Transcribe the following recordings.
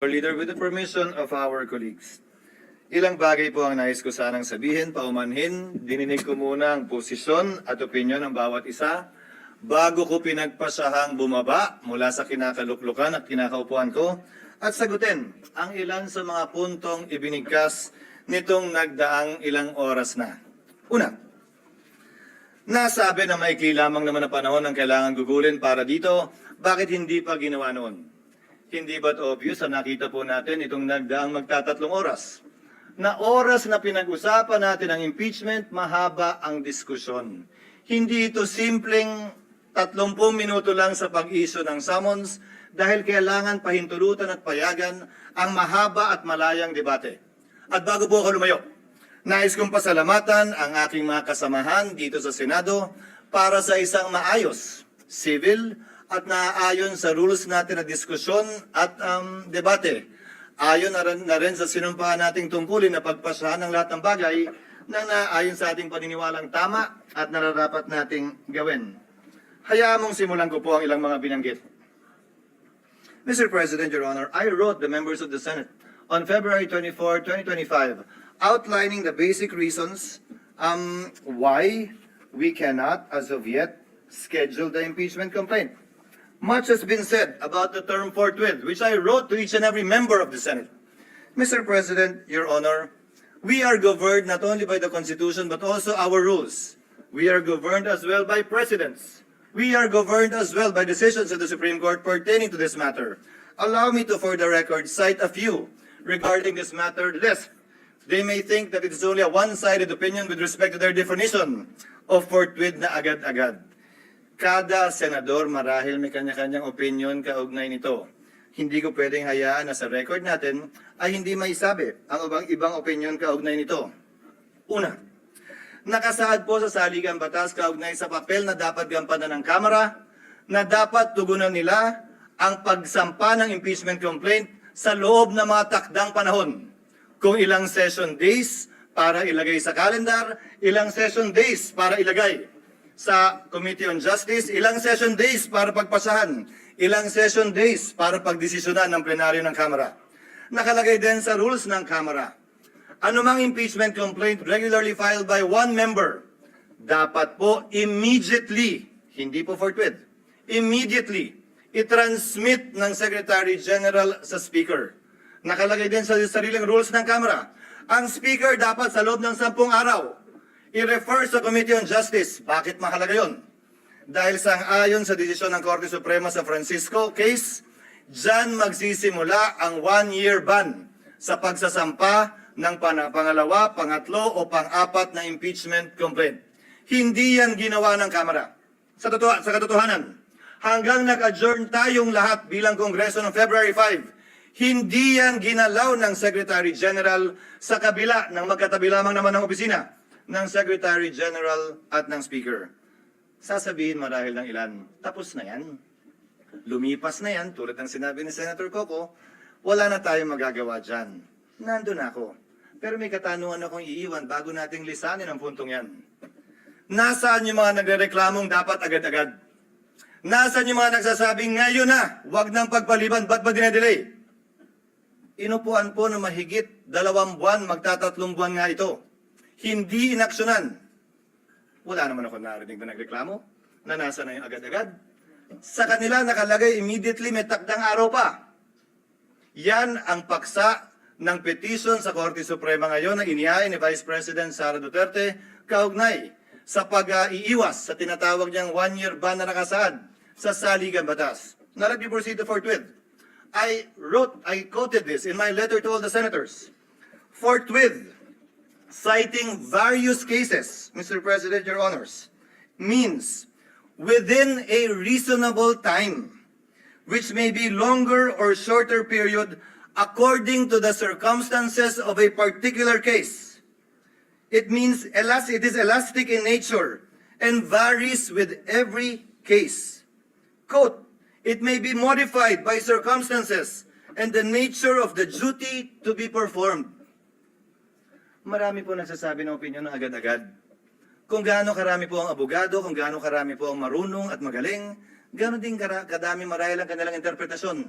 Leader, with the permission of our colleagues, ilang bagay po ang nais ko sanang sabihin, paumanhin. Dininig ko muna ang posisyon at opinyon ng bawat isa bago ko pinagpasahang bumaba mula sa kinakaluklukan at kinakaupuan ko at sagutin ang ilan sa mga puntong ibinigkas nitong nagdaang ilang oras na. Una, nasabi na maikli lamang naman na panahon ang kailangan gugulin para dito, bakit hindi pa ginawa noon? Hindi ba't obvious na nakita po natin itong nagdaang magtatatlong oras? Na oras na pinag-usapan natin ang impeachment, mahaba ang diskusyon. Hindi ito simpleng 30 minuto lang sa pag-issue ng summons dahil kailangan pahintulutan at payagan ang mahaba at malayang debate. At bago po ako lumayo, nais kong pasalamatan ang aking mga kasamahan dito sa Senado para sa isang maayos, civil, at naaayon sa rules natin na diskusyon at debate. Ayon na rin sa sinumpahan nating tungkulin na pagpasahan ng lahat ng bagay na naayon sa ating paniniwalang tama at nararapat nating gawin. Hayaan mong simulan ko po ang ilang mga binanggit. Mr. President, Your Honor, I wrote the members of the Senate on February 24, 2025, outlining the basic reasons why we cannot, as of yet, schedule the impeachment complaint. Much has been said about the term forthwith, which I wrote to each and every member of the Senate. Mr. President, Your Honor, we are governed not only by the Constitution but also our rules. We are governed as well by precedents. We are governed as well by decisions of the Supreme Court pertaining to this matter. Allow me to, for the record, cite a few regarding this matter, lest they may think that it is only a one-sided opinion with respect to their definition of forthwith na agad-agad. Kada senador marahil may kanya-kanyang opinion kaugnay nito. Hindi ko pwedeng hayaan na sa record natin ay hindi maisabi ang ibang opinion kaugnay nito. Una, nakasaad po sa saligang batas kaugnay sa papel na dapat gampanan ng Kamara na dapat tugunan nila ang pagsampa ng impeachment complaint sa loob ng mga takdang panahon. Kung ilang session days para ilagay sa calendar, ilang session days para ilagay sa Committee on Justice, ilang session days para pagpasahan, ilang session days para pagdesisyonan ng plenaryo ng Kamara. Nakalagay din sa rules ng Kamara. Anumang impeachment complaint regularly filed by one member, dapat po immediately, hindi po forthwith, immediately, i-transmit ng Secretary General sa Speaker. Nakalagay din sa sariling rules ng Kamara. Ang Speaker dapat sa loob ng 10 araw, i-refer sa Committee on Justice. Bakit mahalaga yun? Dahil sang-ayon sa desisyon ng Korte Suprema sa Francisco case, dyan magsisimula ang 1-year ban sa pagsasampa ng pangalawa, pangatlo o pang-apat na impeachment complaint. Hindi yan ginawa ng Kamara. Sa katotohanan, hanggang nag-adjourn tayong lahat bilang Kongreso noong February 5, hindi yan ginalaw ng Secretary General sa kabila ng magkatabi lamang naman ng opisina ng Secretary General at ng Speaker. Sasabihin marahil ng ilan, tapos na yan. Lumipas na yan, tulad ng sinabi ni Senator Coco, wala na tayong magagawa dyan. Nandun ako. Pero may katanungan akong iiwan bago nating lisanin ang puntong yan. Nasaan yung mga nagre-reklamong dapat agad-agad? Nasaan yung mga nagsasabing ngayon na, wag nang pagpaliban, ba't ba dinedelay? Inupuan po na mahigit 2 buwan, magtatatlong buwan nga ito. Hindi inaksyonan. Wala naman ako narinig na nagreklamo na nasa na yung agad-agad. Sa kanila nakalagay immediately may takdang araw pa. Yan ang paksa ng petition sa Korte Suprema ngayon na inihain ni Vice President Sara Duterte kaugnay sa pag-iiwas sa tinatawag niyang 1-year ban na nakasaad sa saligang batas. Now let me proceed to forthwith. I quoted this in my letter to all the senators. Forthwith, citing various cases, Mr. President, Your Honors, means within a reasonable time, which may be longer or shorter period according to the circumstances of a particular case. It means it is elastic in nature and varies with every case. Quote, it may be modified by circumstances and the nature of the duty to be performed. Marami po nagsasabi ng opinion na agad-agad. Kung gaano karami po ang abogado, kung gaano karami po ang marunong at magaling, gaano din kadami marahil ang kanilang interpretasyon.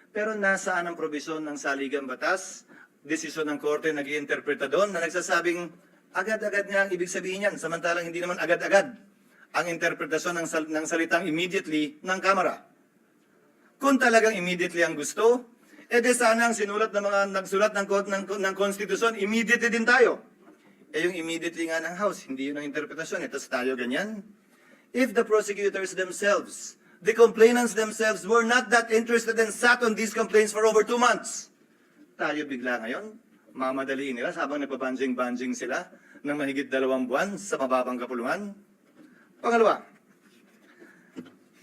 Pero nasaan ang probisyon ng saligang batas, desisyon ng korte nag-iinterpreta doon na nagsasabing agad-agad nga ang ibig sabihin yan, samantalang hindi naman agad-agad ang interpretasyon ng salitang immediately ng Kamara. Kung talagang immediately ang gusto, edi sana ang sinulat ng mga nagsulat ng konstitusyon, immediately din tayo. Yung immediately nga ng House, hindi yun ang interpretasyon. Tapos tayo ganyan. If the prosecutors themselves, the complainants themselves were not that interested and sat on these complaints for over 2 months, tayo bigla ngayon, mamadaliin nila habang nagpabanjing-banjing sila ng mahigit 2 buwan sa mababang kapulungan. Pangalawa,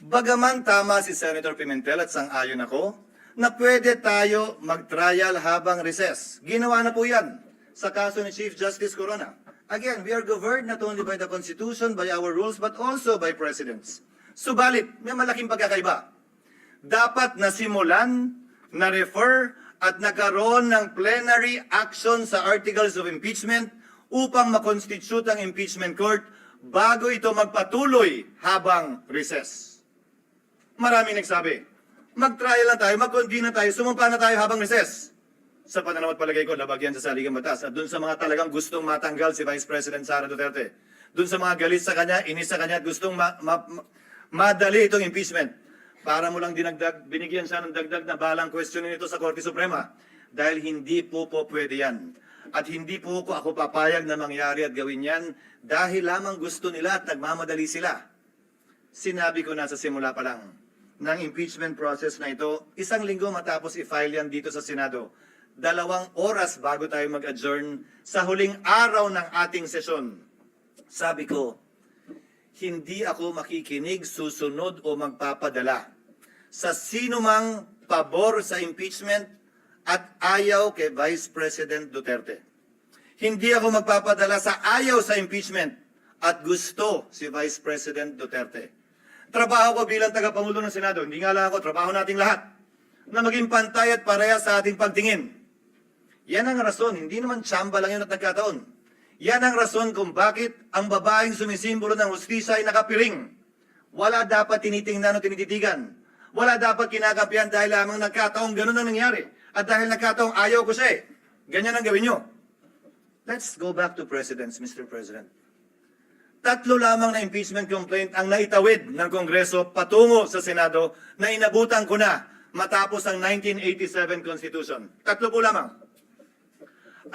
bagaman tama si Senator Pimentel at sang-ayon ako na pwede tayo mag-trial habang recess. Ginawa na po yan sa kaso ni Chief Justice Corona. Again, we are governed not only by the Constitution, by our rules, but also by precedents. Subalit, may malaking pagkakaiba. Dapat nasimulan, na-refer, at nagkaroon ng plenary action sa articles of impeachment upang makonstitute ang impeachment court bago ito magpatuloy habang recess. Maraming nagsabi, mag-trial na tayo, mag-convene na tayo, sumumpa na tayo habang recess. Sa pananaw at palagay ko, labag yan sa saligang batas. At dun sa mga talagang gustong matanggal si Vice President Sara Duterte, dun sa mga galit sa kanya, inis sa kanya, at gustong madali itong impeachment, para mo lang binigyan siya ng dagdag na balang questionin ito sa Korte Suprema. Dahil hindi po pwede yan. At hindi po ako papayag na mangyari at gawin yan dahil lamang gusto nila at nagmamadali sila. Sinabi ko na sa simula pa lang ng impeachment process na ito, 1 linggo matapos i-file yan dito sa Senado, 2 oras bago tayo mag-adjourn sa huling araw ng ating sesyon. Sabi ko, hindi ako makikinig, susunod o magpapadala sa sino mang pabor sa impeachment at ayaw kay Vice President Duterte. Hindi ako magpapadala sa ayaw sa impeachment at gusto si Vice President Duterte. Trabaho ko bilang tagapangulo ng Senado, hindi nga lang ako, trabaho nating lahat, na maging pantay at pareha sa ating pagtingin. Yan ang rason, hindi naman tsamba lang yun at nagkataon. Yan ang rason kung bakit ang babaeng sumisimbolo ng hustisya ay nakapiring. Wala dapat tinitingnan o tinititigan. Wala dapat kinakapian dahil lamang nagkataong ganun ang nangyari. At dahil nagkataong ayaw ko siya eh. Ganyan ang gawin nyo. Let's go back to presidents, Mr. President. 3 lamang na impeachment complaint ang naitawid ng Kongreso patungo sa Senado na inabutan ko na matapos ang 1987 Constitution. 3 po lamang.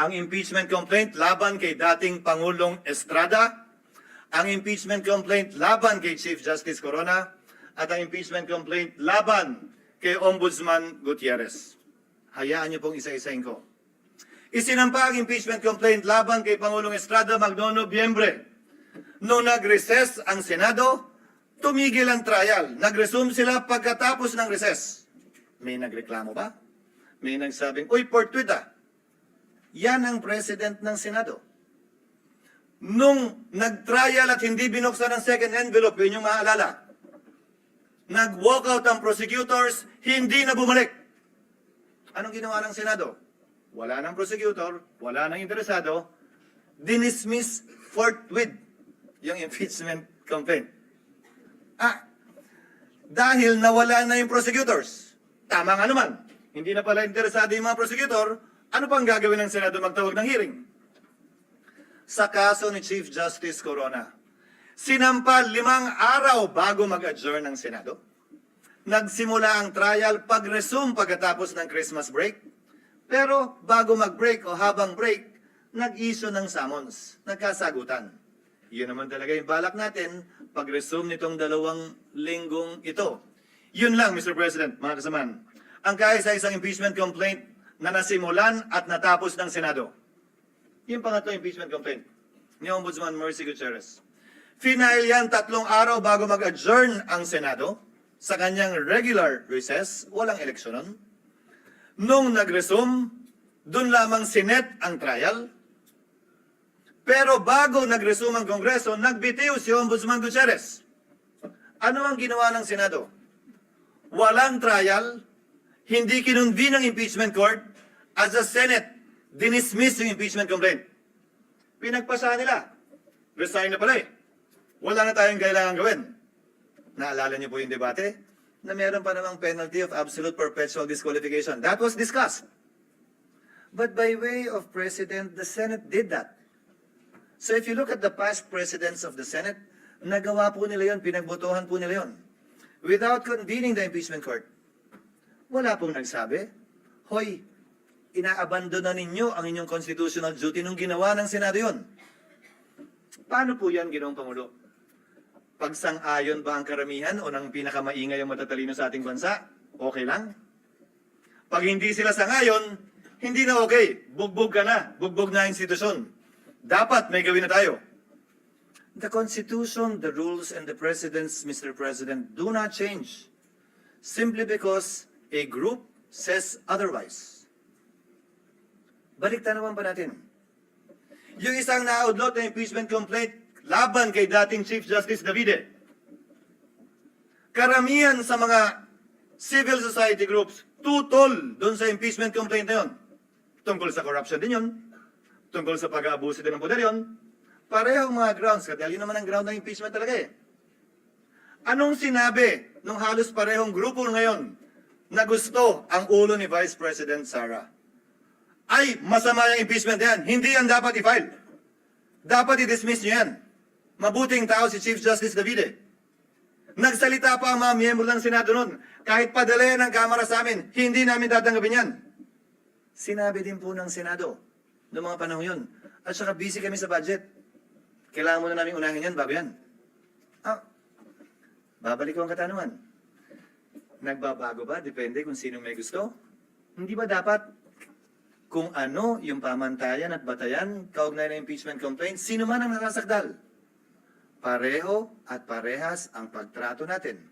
Ang impeachment complaint laban kay dating Pangulong Estrada, ang impeachment complaint laban kay Chief Justice Corona, at ang impeachment complaint laban kay Ombudsman Gutierrez. Hayaan niyo pong isa-isahin ko. Isinampa ang impeachment complaint laban kay Pangulong Estrada Magno-Nobyembre. Noong nag-recess ang Senado, tumigil ang trial. Nag-resume sila pagkatapos ng recess. May nagreklamo ba? May nagsabing, uy, fortuita. Yan ang president ng Senado. Nung nag-trial at hindi binuksan ang second envelope, yun yung maalala. Nag-walkout ang prosecutors, hindi na bumalik. Anong ginawa ng Senado? Wala ng prosecutor, wala ng interesado, dinismiss forthwith yung impeachment complaint. Dahil nawala na yung prosecutors. Tama nga naman. Hindi na pala interesado yung mga prosecutor, ano pang gagawin ng Senado magtawag ng hearing? Sa kaso ni Chief Justice Corona, sinampa 5 araw bago mag-adjourn ng Senado. Nagsimula ang trial pag-resume pagkatapos ng Christmas break. Pero bago mag-break o habang break, nag-issue ng summons, nagkasagutan. Yun naman talaga yung balak natin pag-resume nitong 2 linggong ito. Yun lang, Mr. President, mga kasamaan. Ang kaisa-isang impeachment complaint na nasimulan at natapos ng Senado. Yung pangatlong impeachment complaint ni Ombudsman Mercy Gutierrez. Final yan 3 araw bago mag-adjourn ang Senado sa kanyang regular recess, walang eleksyon nun. Nung nag-resume, dun lamang sinet ang trial. Pero bago nag-resume ang Kongreso, nagbitiw si Ombudsman Gutierrez. Ano ang ginawa ng Senado? Walang trial, hindi kinunvene ang impeachment court, as the Senate dinismiss yung impeachment complaint. Pinagpasahan nila. Resign na pala eh. Wala na tayong kailangan gawin. Naalala niyo po yung debate? na meron pa namang penalty of absolute perpetual disqualification. That was discussed. But by way of precedent, the Senate did that. So if you look at the past presidents of the Senate, nagawa po nila yun, pinagbotohan po nila yun. Without convening the impeachment court. Wala pong nagsabi, hoy, inaabandona ninyo ang inyong constitutional duty nung ginawa ng Senado yun. Paano po yan, Ginoong Pangulo? Pagsang-ayon ba ang karamihan o ng pinakamaingay ang matatalino sa ating bansa? Okay lang? Pag hindi sila sangayon, hindi na okay. Bugbog ka na. Bugbog na ang institusyon. Dapat may gawin na tayo. The Constitution, the rules, and the precedents, Mr. President, do not change simply because a group says otherwise. Baliktan naman ba natin? Yung isang na-outlaw na impeachment complaint laban kay dating Chief Justice Davide. Karamihan sa mga civil society groups tutol doon sa impeachment complaint na yun. Tungkol sa corruption din yun. Tungkol sa pag-aabuso din ng poder yun. Parehong mga grounds, dahil yun naman ang ground ng impeachment talaga eh. Anong sinabi nung halos parehong grupo ngayon na gusto ang ulo ni Vice President Sara? Ay, masama yung impeachment yan. Hindi yan dapat i-file. Dapat i-dismiss nyo yan. Mabuting tao si Chief Justice Davide. Nagsalita pa ang mga miyembro ng Senado noon. Kahit padala ng Kamara sa amin, hindi namin tatanggapin yan. Sinabi din po ng Senado noong mga panahon yun. At saka busy kami sa budget. Kailangan muna namin unahin yan bago yan. Babalik ko ang katanungan. Nagbabago ba? Depende kung sino may gusto. Hindi ba dapat kung ano yung pamantayan at batayan kaugnay ng impeachment complaint, sino man ang nasasakdal? Pareho at parehas ang pagtrato natin.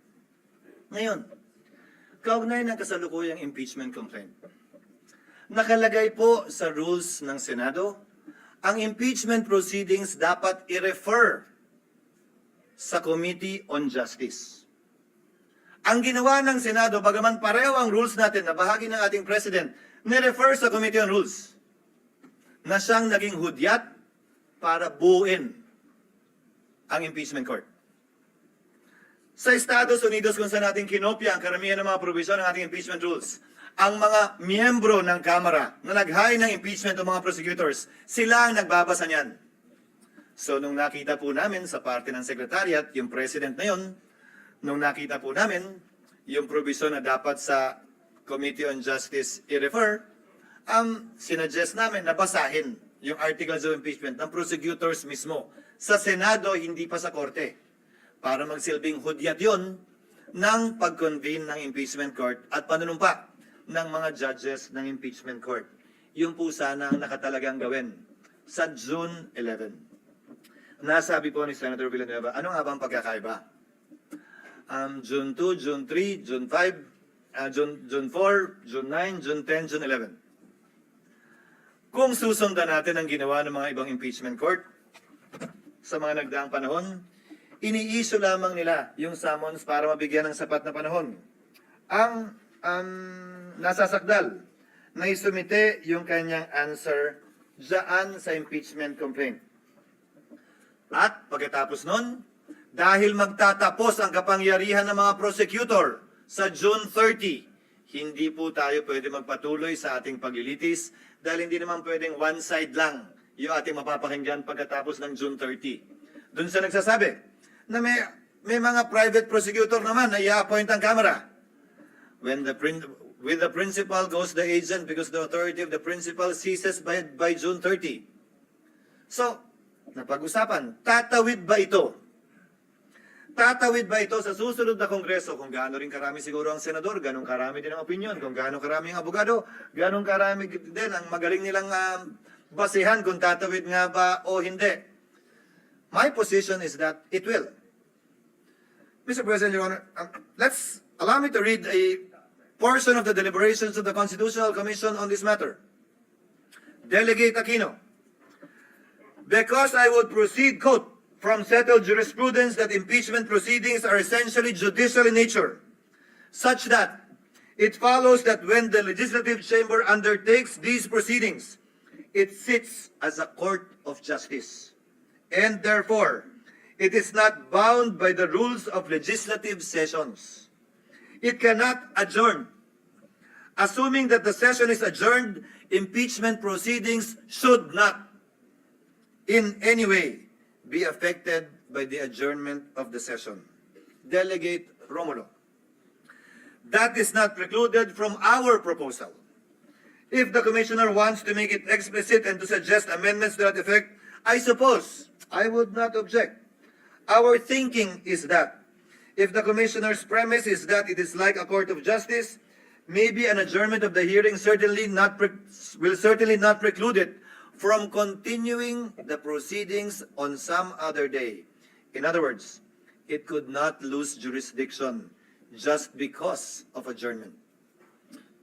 Ngayon, kaugnay ng kasalukuyang impeachment complaint. Nakalagay po sa rules ng Senado, ang impeachment proceedings dapat i-refer sa Committee on Justice. Ang ginawa ng Senado, bagaman pareho ang rules natin na bahagi ng ating President, ni-refer sa Committee on Rules na siyang naging hudyat para buuin ang impeachment court. Sa Estados Unidos kung saan natin kinopya ang karamihan ng mga provision ng ating impeachment rules, ang mga miyembro ng Kamara na nag-hire ng impeachment ng mga prosecutors, sila ang nagbabasa niyan. So nung nakita po namin sa parte ng Secretariat, yung President na yun, nung nakita po namin yung provision na dapat sa Committee on Justice i-refer, sinuggest namin na basahin yung articles of impeachment ng prosecutors mismo. Sa Senado, hindi pa sa Korte. Para magsilbing hudyat yun ng pag-convene ng impeachment court at panunumpa ng mga judges ng impeachment court. Yung po sana ang nakatalagang gawin sa June 11. Nasabi po ni Senator Villanueva, ano nga ba ang pagkakaiba? June 2, June 3, June 5, June 4, June 9, June 10, June 11. Kung susundan natin ang ginawa ng mga ibang impeachment court sa mga nagdaang panahon, ini-issue lamang nila yung summons para mabigyan ng sapat na panahon. Ang nasasakdal na isumite yung kanyang answer dyan sa impeachment complaint. At pagkatapos nun, dahil magtatapos ang kapangyarihan ng mga prosecutor sa June 30, hindi po tayo pwede magpatuloy sa ating paglilitis dahil hindi naman pwedeng one side lang yung ating mapapakinggan pagkatapos ng June 30. Doon sa nagsasabi na may mga private prosecutor naman na i-appoint ang Kamara. With the principal goes the agent because the authority of the principal ceases by June 30. So, napag-usapan, tatawid ba ito? Tatawid ba ito sa susunod na Kongreso? Kung gaano rin karami siguro ang senador, ganong karami din ang opinion. Kung gaano karami ang abogado, ganong karami din ang magaling nilang basihan kung tatawid nga ba o hindi. My position is that it will. Mr. President, Your Honor, allow me to read a portion of the deliberations of the Constitutional Commission on this matter. Delegate Aquino, because I would proceed, quote, from settled jurisprudence that impeachment proceedings are essentially judicial in nature, such that it follows that when the legislative chamber undertakes these proceedings, it sits as a court of justice, and therefore, it is not bound by the rules of legislative sessions. It cannot adjourn. Assuming that the session is adjourned, impeachment proceedings should not in any way be affected by the adjournment of the session. Delegate Romulo. That is not precluded from our proposal. If the commissioner wants to make it explicit and to suggest amendments to that effect, I suppose I would not object. Our thinking is that if the commissioner's premise is that it is like a court of justice, maybe an adjournment of the hearing will certainly not preclude it from continuing the proceedings on some other day. In other words, it could not lose jurisdiction just because of adjournment.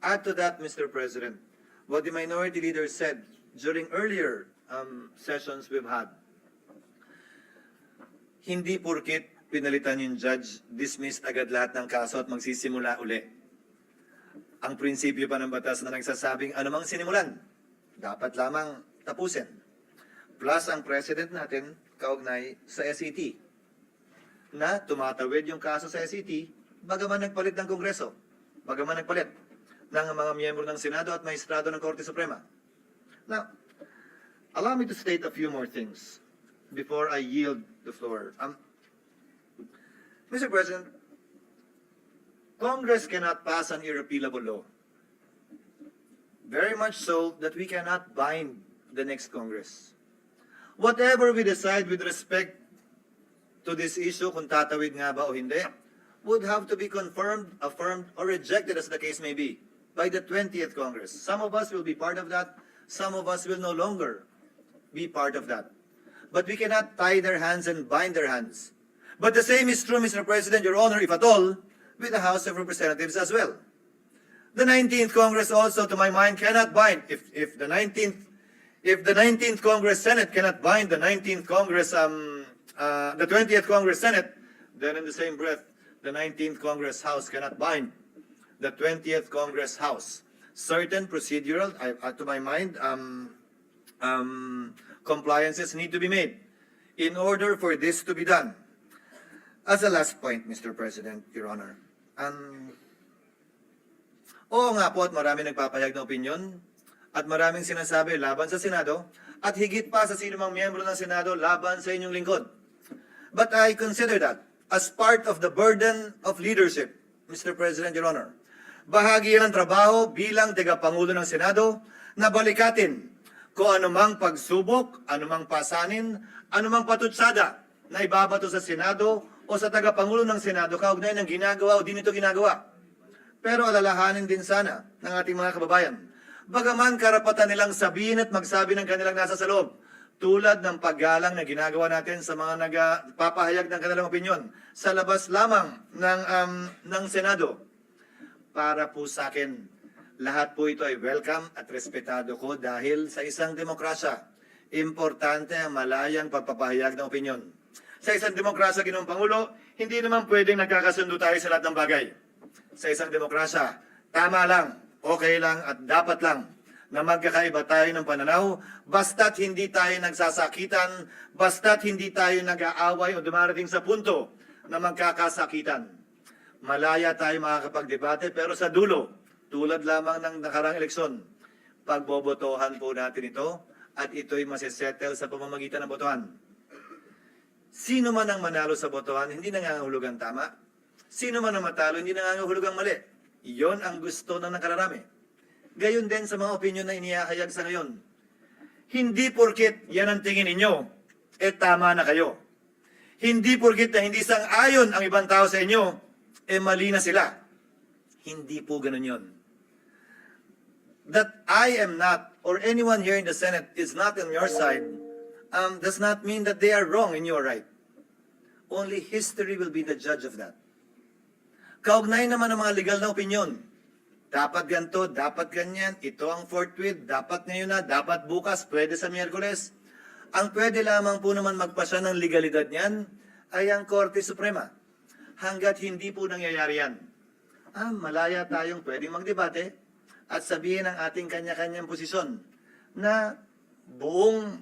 Add to that, Mr. President, what the minority leader said during earlier sessions we've had. Hindi porkit pinalitan yung judge, dismissed agad lahat ng kaso at magsisimula uli. Ang prinsipyo pa ng batas na nagsasabing anumang sinimulan, dapat lamang tapusin. Plus ang president natin kaugnay sa SET na tumatawid yung kaso sa SET bagaman nagpalit ng Kongreso, bagaman nagpalit ng mga miyembro ng Senado at Maestrado ng Korte Suprema. Now, allow me to state a few more things before I yield the floor. Mr. President, Congress cannot pass an irrepealable law. Very much so that we cannot bind the next Congress. Whatever we decide with respect to this issue, kung tatawid nga ba o hindi, would have to be confirmed, affirmed, or rejected as the case may be by the 20th Congress. Some of us will be part of that. Some of us will no longer be part of that. But we cannot tie their hands and bind their hands. But the same is true, Mr. President, Your Honor, if at all, with the House of Representatives as well. The 19th Congress also, to my mind, cannot bind. If the 19th Congress Senate cannot bind the 19th Congress, the 20th Congress Senate, then in the same breath, the 19th Congress House cannot bind the 20th Congress House. Certain procedural, to my mind, compliances need to be made in order for this to be done. As a last point, Mr. President, Your Honor, oo nga po at marami nagpapahayag na opinyon at maraming sinasabi laban sa Senado at higit pa sa sinumang miyembro ng Senado laban sa inyong lingkod. But I consider that as part of the burden of leadership, Mr. President, Your Honor. Bahagi yan ng trabaho bilang tagapangulo ng Senado na balikatin kung anumang pagsubok, anumang pasanin, anumang patutsada na ibabato sa Senado o sa tagapangulo ng Senado kaugnay ng ginagawa o di nito ginagawa. Pero alalahanin din sana ng ating mga kababayan, bagaman karapatan nilang sabihin at magsabi ng kanilang nasa sa loob, tulad ng paggalang na ginagawa natin sa mga nagpapahayag ng kanilang opinyon sa labas lamang ng Senado. Para po sa akin, lahat po ito ay welcome at respetado ko dahil sa isang demokrasya, importante ang malayang pagpapahayag ng opinyon. Sa isang demokrasya, Ginoong Pangulo, hindi naman pwedeng nagkakasundo tayo sa lahat ng bagay. Sa isang demokrasya, tama lang, okay lang at dapat lang na magkakaiba tayo ng pananaw, basta't hindi tayo nagsasakitan, basta't hindi tayo nag-aaway o dumarating sa punto na magkakasakitan. Malaya tayo makakapagdebate, pero sa dulo, tulad lamang ng nakarang eleksyon, pagbobotohan po natin ito at ito'y masisettle sa pamamagitan ng botohan. Sino man ang manalo sa botohan, hindi nangangahulugang tama. Sino man ang matalo, hindi nangangahulugang mali. Iyon ang gusto ng nakararami. Gayon din sa mga opinyon na inihahayag sa ngayon. Hindi porkit yan ang tingin ninyo, tama na kayo. Hindi porkit na hindi sang-ayon ang ibang tao sa inyo, mali na sila. Hindi po ganun yun. That I am not, or anyone here in the Senate is not on your side, does not mean that they are wrong and you are right. Only history will be the judge of that. Kaugnay naman ng mga legal na opinyon. Dapat ganito, dapat ganyan, ito ang forthwith, dapat ngayon na, dapat bukas, pwede sa Miyerkules. Ang pwede lamang po naman magpasya ng legalidad niyan ay ang Korte Suprema. Hanggat hindi po nangyayari yan, malaya tayong pwedeng magdebate at sabihin ang ating kanya-kanyang posisyon na buong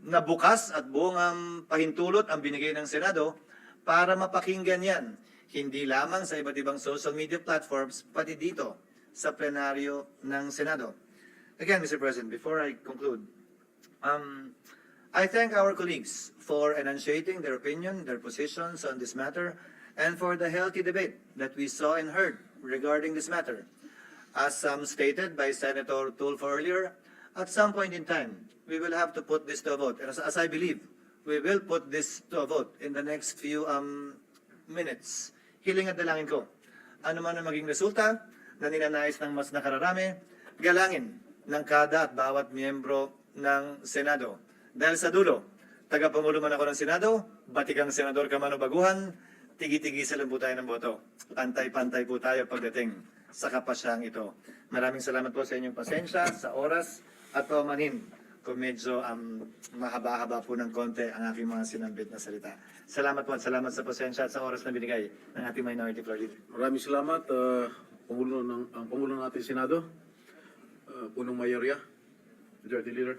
na bukas at buong pahintulot ang binigay ng Senado para mapakinggan yan. Hindi lamang sa iba't ibang social media platforms, pati dito sa plenaryo ng Senado. Again, Mr. President, before I conclude, I thank our colleagues for enunciating their opinion, their positions on this matter, and for the healthy debate that we saw and heard regarding this matter. As stated by Senator Tulfo earlier, at some point in time, we will have to put this to a vote. And as I believe, we will put this to a vote in the next few minutes. Hiling at dalangin ko, ano man ang maging resulta na ninanais ng mas nakararami, galangin ng kada at bawat miyembro ng Senado. Dahil sa dulo, tagapangulo man ako ng Senado, batikang senador ka man o baguhan, tigi-tigisa lang po tayo ng boto. Pantay-pantay po tayo pagdating sa kapasyang ito. Maraming salamat po sa inyong pasensya, sa oras, at paumanhin kung medyo mahaba-haba po ng konti ang aking mga sinambit na salita. Salamat po at salamat sa pasensya at sa oras na binigay ng ating Minority Floor Leader. Maraming salamat, ang Pangulo ng ating Senado, punong mayorya, Majority Leader.